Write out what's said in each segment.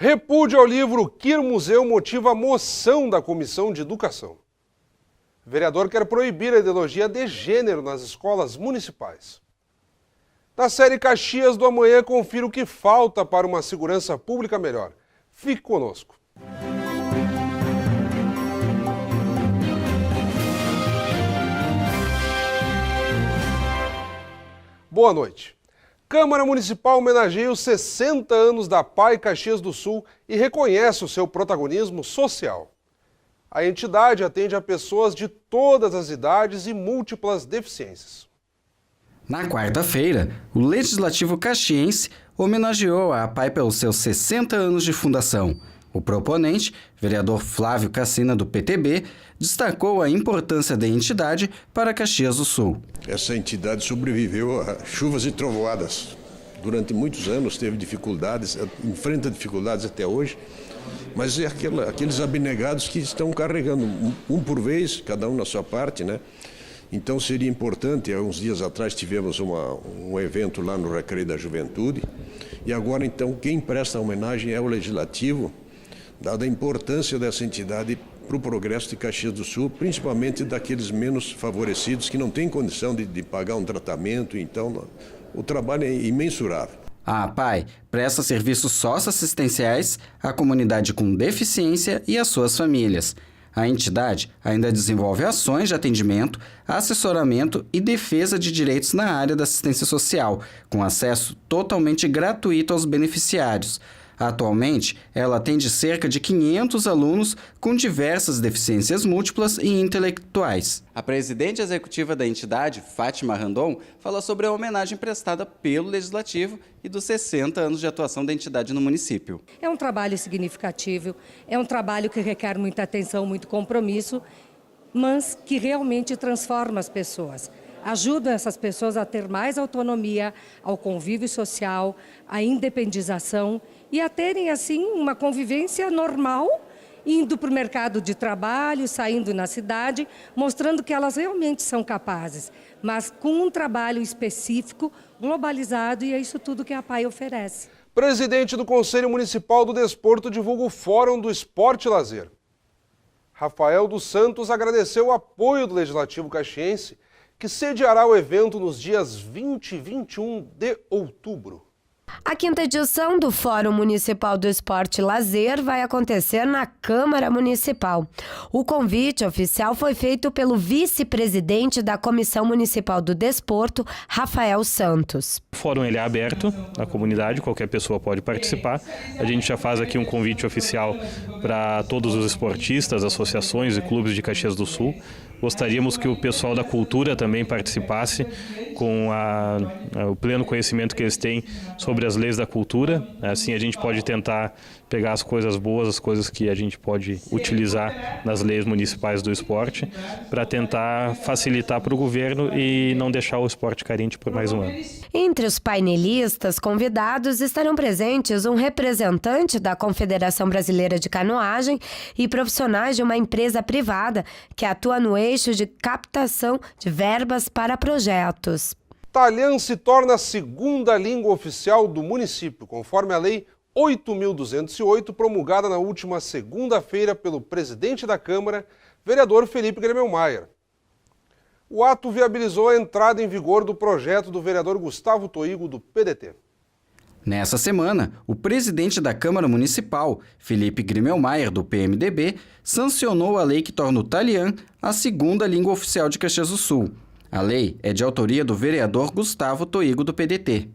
Repúdio ao livro Queer Museu motiva a moção da Comissão de Educação. O vereador quer proibir a ideologia de gênero nas escolas municipais. Na série Caxias do Amanhã, confira o que falta para uma segurança pública melhor. Fique conosco. Boa noite. Câmara Municipal homenageia os 60 anos da PAI Caxias do Sul e reconhece o seu protagonismo social. A entidade atende a pessoas de todas as idades e múltiplas deficiências. Na quarta-feira, o Legislativo caxiense homenageou a PAI pelos seus 60 anos de fundação. O proponente, vereador Flávio Cassina, do PTB, destacou a importância da entidade para Caxias do Sul. Essa entidade sobreviveu a chuvas e trovoadas. Durante muitos anos teve dificuldades, enfrenta dificuldades até hoje, mas é aqueles abnegados que estão carregando um por vez, cada um na sua parte, né? Então seria importante, há uns dias atrás tivemos um evento lá no Recreio da Juventude, e agora então quem presta homenagem é o Legislativo, dada a importância dessa entidade para o progresso de Caxias do Sul, principalmente daqueles menos favorecidos que não têm condição de pagar um tratamento, então o trabalho é imensurável. A PAI presta serviços socioassistenciais à comunidade com deficiência e às suas famílias. A entidade ainda desenvolve ações de atendimento, assessoramento e defesa de direitos na área da assistência social, com acesso totalmente gratuito aos beneficiários. Atualmente, ela atende cerca de 500 alunos com diversas deficiências múltiplas e intelectuais. A presidente executiva da entidade, Fátima Randon, fala sobre a homenagem prestada pelo Legislativo e dos 60 anos de atuação da entidade no município. É um trabalho significativo, é um trabalho que requer muita atenção, muito compromisso, mas que realmente transforma as pessoas. Ajudam essas pessoas a ter mais autonomia, ao convívio social, à independização e a terem, assim, uma convivência normal, indo para o mercado de trabalho, saindo na cidade, mostrando que elas realmente são capazes, mas com um trabalho específico, globalizado, e é isso tudo que a PAI oferece. Presidente do Conselho Municipal do Desporto divulga o Fórum do Esporte e Lazer. Rafael dos Santos agradeceu o apoio do Legislativo caxiense, que sediará o evento nos dias 20 e 21 de outubro. A quinta edição do Fórum Municipal do Esporte e Lazer vai acontecer na Câmara Municipal. O convite oficial foi feito pelo vice-presidente da Comissão Municipal do Desporto, Rafael Santos. O fórum ele é aberto à comunidade, qualquer pessoa pode participar. A gente já faz aqui um convite oficial para todos os esportistas, associações e clubes de Caxias do Sul. Gostaríamos que o pessoal da cultura também participasse com o pleno conhecimento que eles têm sobre as leis da cultura. Assim a gente pode tentar pegar as coisas boas, as coisas que a gente pode utilizar nas leis municipais do esporte, para tentar facilitar para o governo e não deixar o esporte carente por mais um ano. Entre os painelistas convidados estarão presentes um representante da Confederação Brasileira de Canoagem e profissionais de uma empresa privada que atua no eixo de captação de verbas para projetos. Talhã se torna a segunda língua oficial do município, conforme a Lei 8.208, promulgada na última segunda-feira pelo presidente da Câmara, vereador Felipe Gremmelmaier. O ato viabilizou a entrada em vigor do projeto do vereador Gustavo Toigo, do PDT. Nessa semana, o presidente da Câmara Municipal, Felipe Gremmelmaier, do PMDB, sancionou a lei que torna o talhã a segunda língua oficial de Caxias do Sul. A lei é de autoria do vereador Gustavo Toigo, do PDT.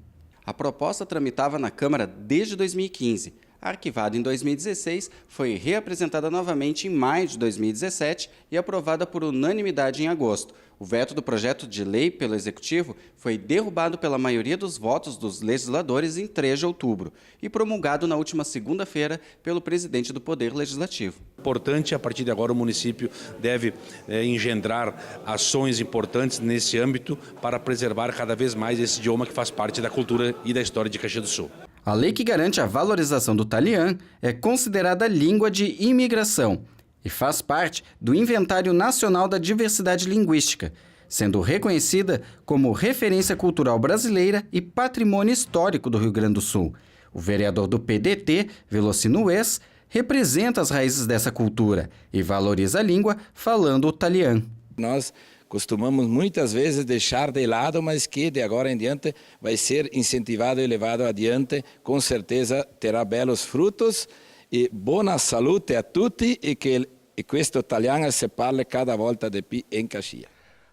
A proposta tramitava na Câmara desde 2015. Arquivada em 2016, foi reapresentada novamente em maio de 2017 e aprovada por unanimidade em agosto. O veto do projeto de lei pelo Executivo foi derrubado pela maioria dos votos dos legisladores em 3 de outubro e promulgado na última segunda-feira pelo presidente do Poder Legislativo. Importante, a partir de agora o município deve engendrar ações importantes nesse âmbito para preservar cada vez mais esse idioma que faz parte da cultura e da história de Caxias do Sul. A lei que garante a valorização do talhã é considerada língua de imigração e faz parte do Inventário Nacional da Diversidade Linguística, sendo reconhecida como referência cultural brasileira e patrimônio histórico do Rio Grande do Sul. O vereador do PDT, Velocino Wes, representa as raízes dessa cultura e valoriza a língua falando o talian. Nós costumamos muitas vezes deixar de lado, mas que de agora em diante vai ser incentivado e levado adiante, com certeza terá belos frutos e buona salute a tutti e que questo italiano se parle cada volta de più em Caxias.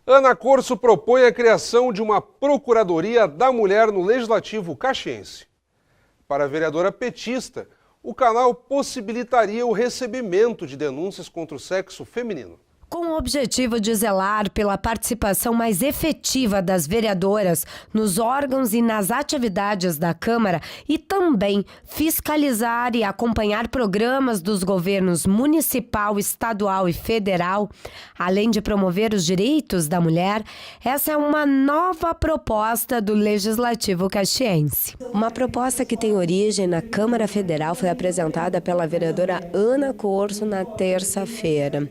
Ana Corso propõe a criação de uma Procuradoria da Mulher no Legislativo caxiense. Para a vereadora petista, o canal possibilitaria o recebimento de denúncias contra o sexo feminino. Com o objetivo de zelar pela participação mais efetiva das vereadoras nos órgãos e nas atividades da Câmara e também fiscalizar e acompanhar programas dos governos municipal, estadual e federal, além de promover os direitos da mulher, essa é uma nova proposta do Legislativo caxiense. Uma proposta que tem origem na Câmara Federal foi apresentada pela vereadora Ana Corso na terça-feira.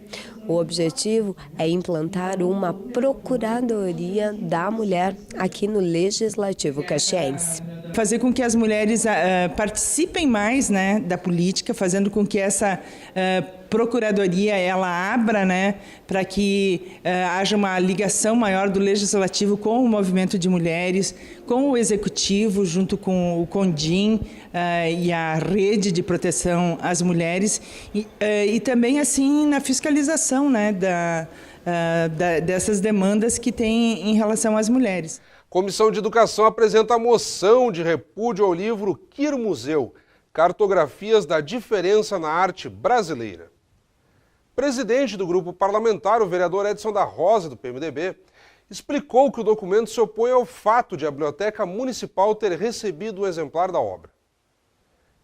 O objetivo é implantar uma Procuradoria da Mulher aqui no Legislativo caxiense. Fazer com que as mulheres participem mais, né, da política, fazendo com que essa Procuradoria ela abra, né, para que haja uma ligação maior do Legislativo com o movimento de mulheres, com o Executivo, junto com o CONDIM e a Rede de Proteção às Mulheres, e também assim na fiscalização, né, dessas demandas que tem em relação às mulheres. Comissão de Educação apresenta a moção de repúdio ao livro Quir Museu, Cartografias da Diferença na Arte Brasileira. Presidente do grupo parlamentar, o vereador Edson da Rosa, do PMDB, explicou que o documento se opõe ao fato de a Biblioteca Municipal ter recebido um exemplar da obra.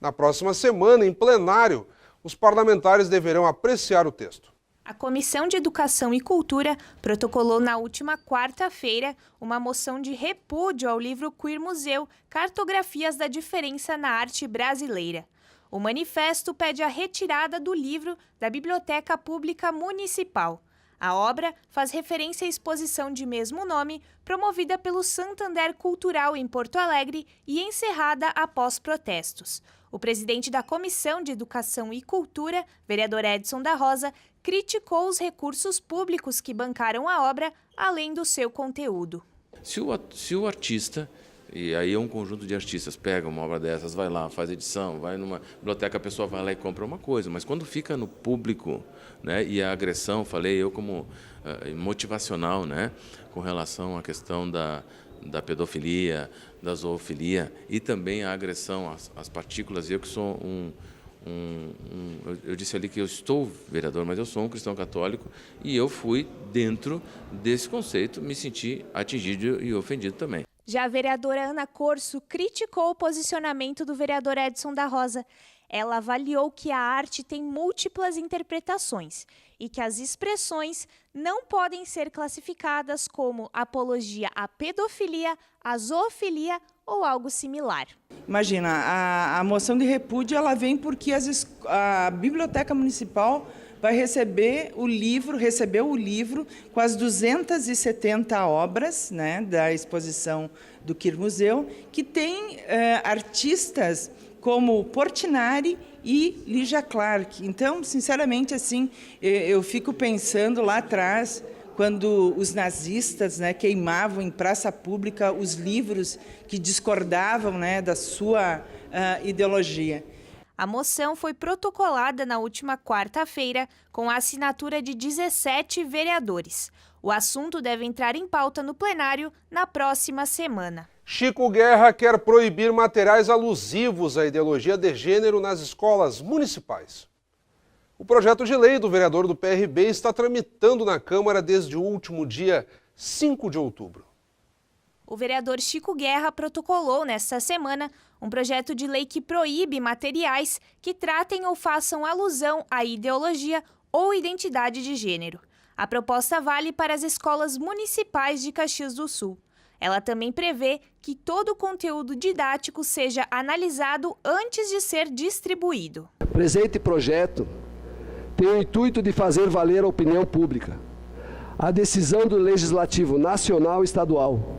Na próxima semana, em plenário, os parlamentares deverão apreciar o texto. A Comissão de Educação e Cultura protocolou na última quarta-feira uma moção de repúdio ao livro Quir Museu, Cartografias da Diferença na Arte Brasileira. O manifesto pede a retirada do livro da Biblioteca Pública Municipal. A obra faz referência à exposição de mesmo nome, promovida pelo Santander Cultural em Porto Alegre e encerrada após protestos. O presidente da Comissão de Educação e Cultura, vereador Edson da Rosa, criticou os recursos públicos que bancaram a obra, além do seu conteúdo. Se o artista, e aí é um conjunto de artistas, pega uma obra dessas, vai lá, faz edição, vai numa biblioteca, a pessoa vai lá e compra uma coisa, mas quando fica no público, né, e a agressão, falei eu como motivacional, né, com relação à questão da pedofilia, da zoofilia e também a agressão às partículas, eu que sou eu disse ali que eu estou vereador, mas eu sou um cristão católico e eu fui dentro desse conceito, me senti atingido e ofendido também. Já a vereadora Ana Corso criticou o posicionamento do vereador Edson da Rosa. Ela avaliou que a arte tem múltiplas interpretações e que as expressões não podem ser classificadas como apologia à pedofilia, à zoofilia ou algo similar. Imagina, a moção de repúdio ela vem porque a Biblioteca Municipal vai recebeu o livro com as 270 obras, né, da exposição do Quir Museu, que tem artistas como Portinari e Lígia Clark. Então, sinceramente, assim, eu fico pensando lá atrás, quando os nazistas, né, queimavam em praça pública os livros que discordavam, né, da sua ideologia. A moção foi protocolada na última quarta-feira com a assinatura de 17 vereadores. O assunto deve entrar em pauta no plenário na próxima semana. Chico Guerra quer proibir materiais alusivos à ideologia de gênero nas escolas municipais. O projeto de lei do vereador do PRB está tramitando na Câmara desde o último dia 5 de outubro. O vereador Chico Guerra protocolou nesta semana um projeto de lei que proíbe materiais que tratem ou façam alusão à ideologia ou identidade de gênero. A proposta vale para as escolas municipais de Caxias do Sul. Ela também prevê que todo o conteúdo didático seja analisado antes de ser distribuído. O presente projeto tem o intuito de fazer valer a opinião pública, a decisão do Legislativo Nacional e Estadual,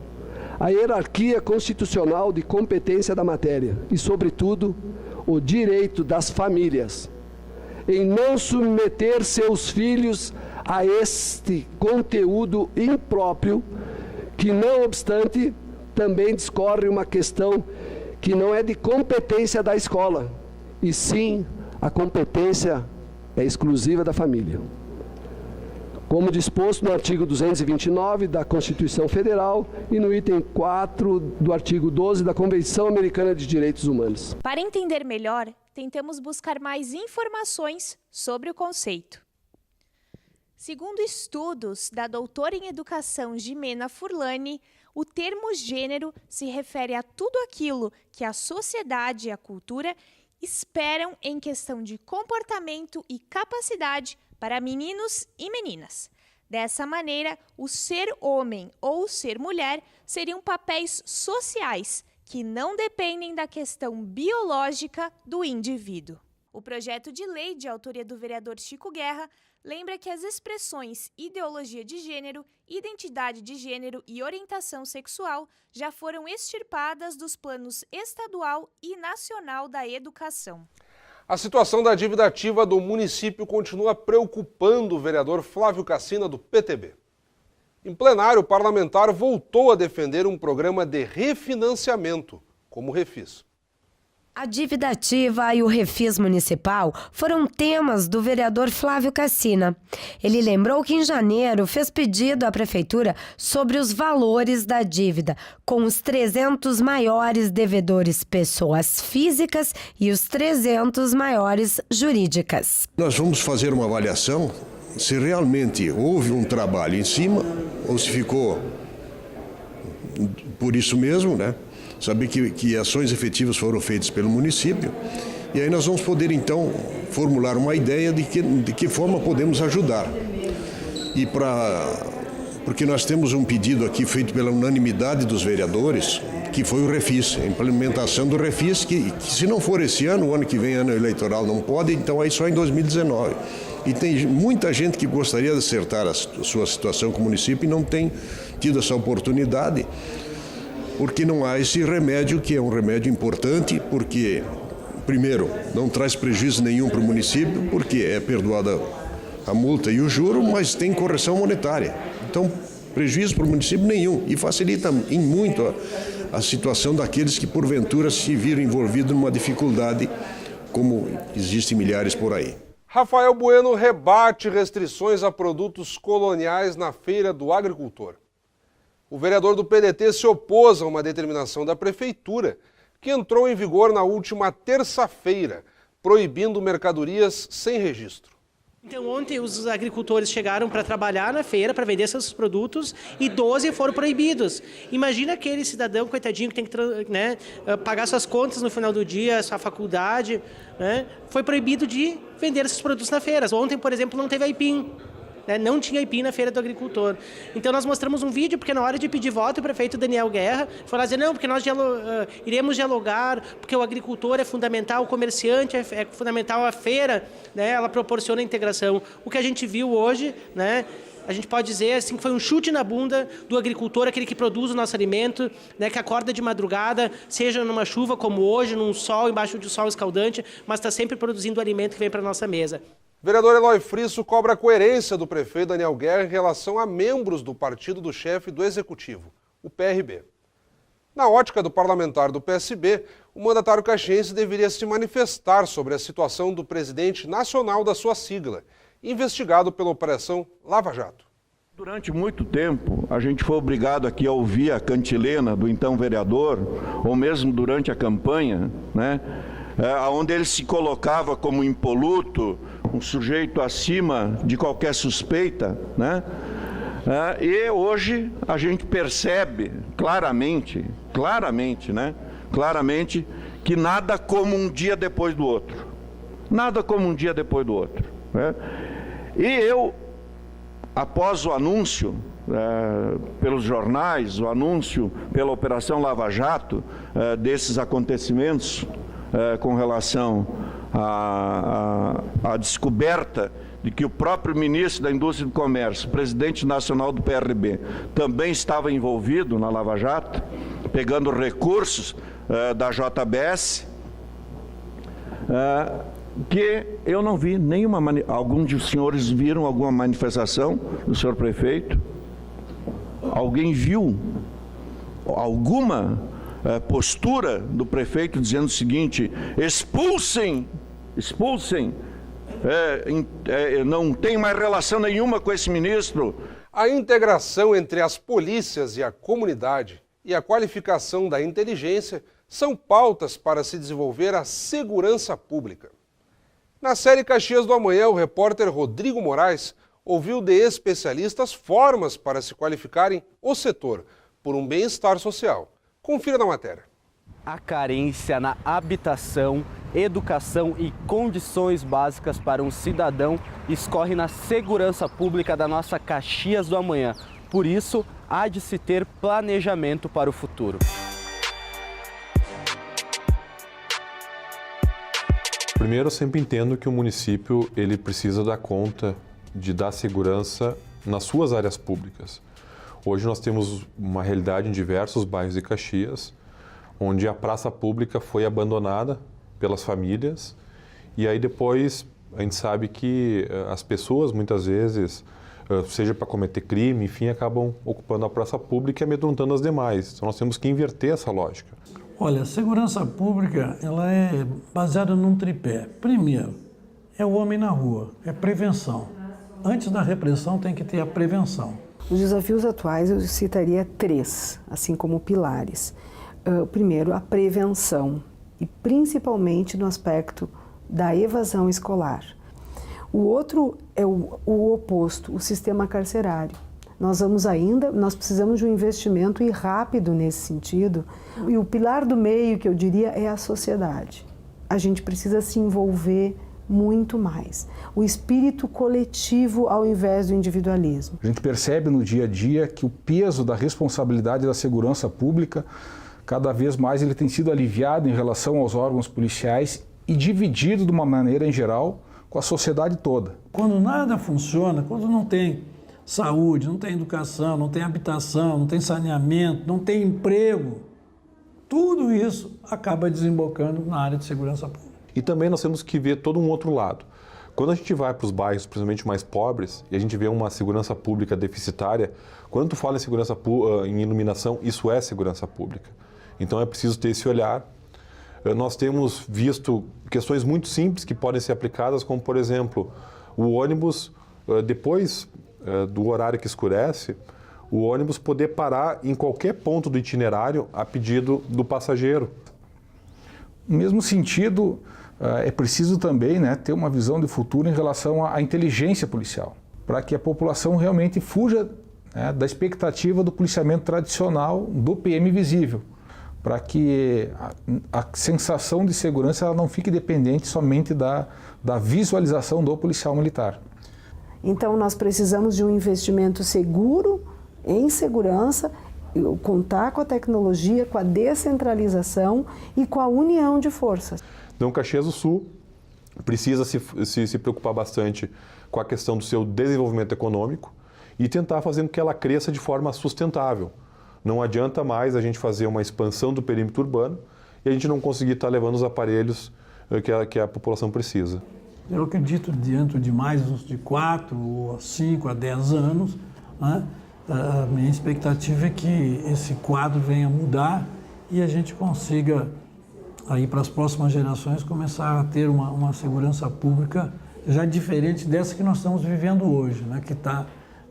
a hierarquia constitucional de competência da matéria e, sobretudo, o direito das famílias em não submeter seus filhos a este conteúdo impróprio, que, não obstante, também discorre uma questão que não é de competência da escola, e sim a competência é exclusiva da família. Como disposto no artigo 229 da Constituição Federal e no item 4 do artigo 12 da Convenção Americana de Direitos Humanos. Para entender melhor, tentamos buscar mais informações sobre o conceito. Segundo estudos da doutora em Educação Jimena Furlani, o termo gênero se refere a tudo aquilo que a sociedade e a cultura esperam em questão de comportamento e capacidade para meninos e meninas. Dessa maneira, o ser homem ou o ser mulher seriam papéis sociais que não dependem da questão biológica do indivíduo. O projeto de lei de autoria do vereador Chico Guerra lembra que as expressões ideologia de gênero, identidade de gênero e orientação sexual já foram extirpadas dos planos estadual e nacional da educação. A situação da dívida ativa do município continua preocupando o vereador Flávio Cassina, do PTB. Em plenário, o parlamentar voltou a defender um programa de refinanciamento, como o Refis. A dívida ativa e o Refis municipal foram temas do vereador Flávio Cassina. Ele lembrou que em janeiro fez pedido à prefeitura sobre os valores da dívida, com os 300 maiores devedores pessoas físicas e os 300 maiores jurídicas. Nós vamos fazer uma avaliação se realmente houve um trabalho em cima ou se ficou por isso mesmo, né? Saber que ações efetivas foram feitas pelo município, e aí nós vamos poder então formular uma ideia de que forma podemos ajudar. E porque nós temos um pedido aqui feito pela unanimidade dos vereadores, que foi o Refis, a implementação do Refis, que se não for esse ano, o ano que vem, ano eleitoral, não pode, então aí só em 2019. E tem muita gente que gostaria de acertar a sua situação com o município e não tem tido essa oportunidade, porque não há esse remédio, que é um remédio importante, porque, primeiro, não traz prejuízo nenhum para o município, porque é perdoada a multa e o juro, mas tem correção monetária. Então, prejuízo para o município nenhum, e facilita em muito a situação daqueles que, porventura, se viram envolvidos numa dificuldade, como existem milhares por aí. Rafael Bueno rebate restrições a produtos coloniais na Feira do Agricultor. O vereador do PDT se opôs a uma determinação da prefeitura que entrou em vigor na última terça-feira, proibindo mercadorias sem registro. Então, ontem os agricultores chegaram para trabalhar na feira, para vender seus produtos, e 12 foram proibidos. Imagina aquele cidadão, coitadinho, que tem que pagar suas contas no final do dia, sua faculdade, né? Foi proibido de vender esses produtos na feira. Ontem, por exemplo, não teve aipim. Não tinha aipim na Feira do Agricultor. Então nós mostramos um vídeo, porque na hora de pedir voto, o prefeito Daniel Guerra foi lá dizer, não, porque nós iremos dialogar, porque o agricultor é fundamental, o comerciante é fundamental, a feira, né, ela proporciona a integração. O que a gente viu hoje, né, a gente pode dizer assim, que foi um chute na bunda do agricultor, aquele que produz o nosso alimento, né, que acorda de madrugada, seja numa chuva como hoje, num sol, embaixo de um sol escaldante, mas está sempre produzindo o alimento que vem para a nossa mesa. Vereador Eloy Frisso cobra a coerência do prefeito Daniel Guerra em relação a membros do partido do chefe do Executivo, o PRB. Na ótica do parlamentar do PSB, o mandatário caxiense deveria se manifestar sobre a situação do presidente nacional da sua sigla, investigado pela Operação Lava Jato. Durante muito tempo, a gente foi obrigado aqui a ouvir a cantilena do então vereador, ou mesmo durante a campanha, né, onde ele se colocava como impoluto, um sujeito acima de qualquer suspeita, né? E hoje a gente percebe claramente, né? Claramente que nada como um dia depois do outro. Nada como um dia depois do outro, né? E eu, após o anúncio pelos jornais, o anúncio pela Operação Lava Jato desses acontecimentos com relação à descoberta de que o próprio ministro da Indústria e do Comércio, presidente nacional do PRB, também estava envolvido na Lava Jato, pegando recursos da JBS, que eu não vi nenhuma, alguns dos senhores viram alguma manifestação do senhor prefeito? Alguém viu alguma postura do prefeito dizendo o seguinte: expulsem, não tem mais relação nenhuma com esse ministro? A integração entre as polícias e a comunidade e a qualificação da inteligência são pautas para se desenvolver a segurança pública. Na série Caxias do Amanhã, o repórter Rodrigo Moraes ouviu de especialistas formas para se qualificarem o setor por um bem-estar social. Confira na matéria. A carência na habitação, educação e condições básicas para um cidadão escorre na segurança pública da nossa Caxias do Amanhã. Por isso, há de se ter planejamento para o futuro. Primeiro, eu sempre entendo que o município ele precisa dar conta de dar segurança nas suas áreas públicas. Hoje nós temos uma realidade em diversos bairros de Caxias, onde a praça pública foi abandonada pelas famílias e aí depois a gente sabe que as pessoas muitas vezes, seja para cometer crime, enfim, acabam ocupando a praça pública e amedrontando as demais. Então nós temos que inverter essa lógica. Olha, a segurança pública ela é baseada num tripé. Primeiro, é o homem na rua, é prevenção. Antes da repressão tem que ter a prevenção. Os desafios atuais eu citaria 3, assim como pilares. Primeiro, a prevenção, e principalmente no aspecto da evasão escolar. O outro é o oposto, o sistema carcerário. Nós precisamos de um investimento e rápido nesse sentido. E o pilar do meio, que eu diria, é a sociedade. A gente precisa se envolver muito mais. O espírito coletivo ao invés do individualismo. A gente percebe no dia a dia que o peso da responsabilidade da segurança pública, cada vez mais ele tem sido aliviado em relação aos órgãos policiais e dividido de uma maneira em geral com a sociedade toda. Quando nada funciona, quando não tem saúde, não tem educação, não tem habitação, não tem saneamento, não tem emprego, tudo isso acaba desembocando na área de segurança pública. E também nós temos que ver todo um outro lado. Quando a gente vai para os bairros, principalmente mais pobres, e a gente vê uma segurança pública deficitária, quando tu fala em segurança em iluminação, isso é segurança pública. Então é preciso ter esse olhar. Nós temos visto questões muito simples que podem ser aplicadas, como por exemplo, o ônibus, depois do horário que escurece, o ônibus poder parar em qualquer ponto do itinerário a pedido do passageiro. No mesmo sentido, é preciso também ter uma visão de futuro em relação à inteligência policial, para que a população realmente fuja da expectativa do policiamento tradicional do PM visível, para que a sensação de segurança ela não fique dependente somente da visualização do policial militar. Então nós precisamos de um investimento seguro em segurança, contar com a tecnologia, com a descentralização e com a união de forças. Então, Caxias do Sul precisa se preocupar bastante com a questão do seu desenvolvimento econômico e tentar fazer com que ela cresça de forma sustentável. Não adianta mais a gente fazer uma expansão do perímetro urbano e a gente não conseguir estar levando os aparelhos que a população precisa. Eu acredito dentro de mais de 4, 5 a 10 anos, a minha expectativa é que esse quadro venha a mudar e a gente consiga, aí para as próximas gerações, começar a ter uma segurança pública já diferente dessa que nós estamos vivendo hoje, que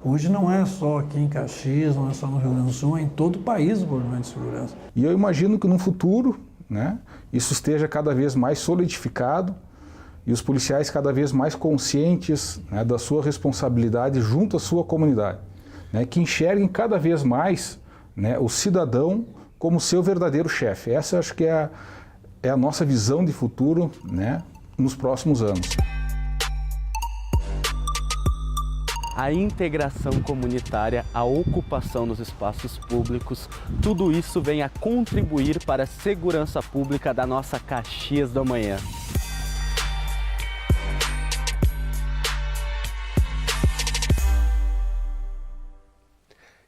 hoje não é só aqui em Caxias, não é só no Rio Grande do Sul, é em todo o país o problema de segurança. E eu imagino que no futuro, isso esteja cada vez mais solidificado e os policiais cada vez mais conscientes da sua responsabilidade junto à sua comunidade, que enxerguem cada vez mais o cidadão como seu verdadeiro chefe. Essa eu acho que é a nossa visão de futuro nos próximos anos. A integração comunitária, a ocupação dos espaços públicos, tudo isso vem a contribuir para a segurança pública da nossa Caxias do Amanhã.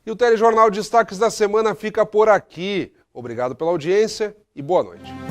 E o Telejornal Destaques da Semana fica por aqui. Obrigado pela audiência e boa noite.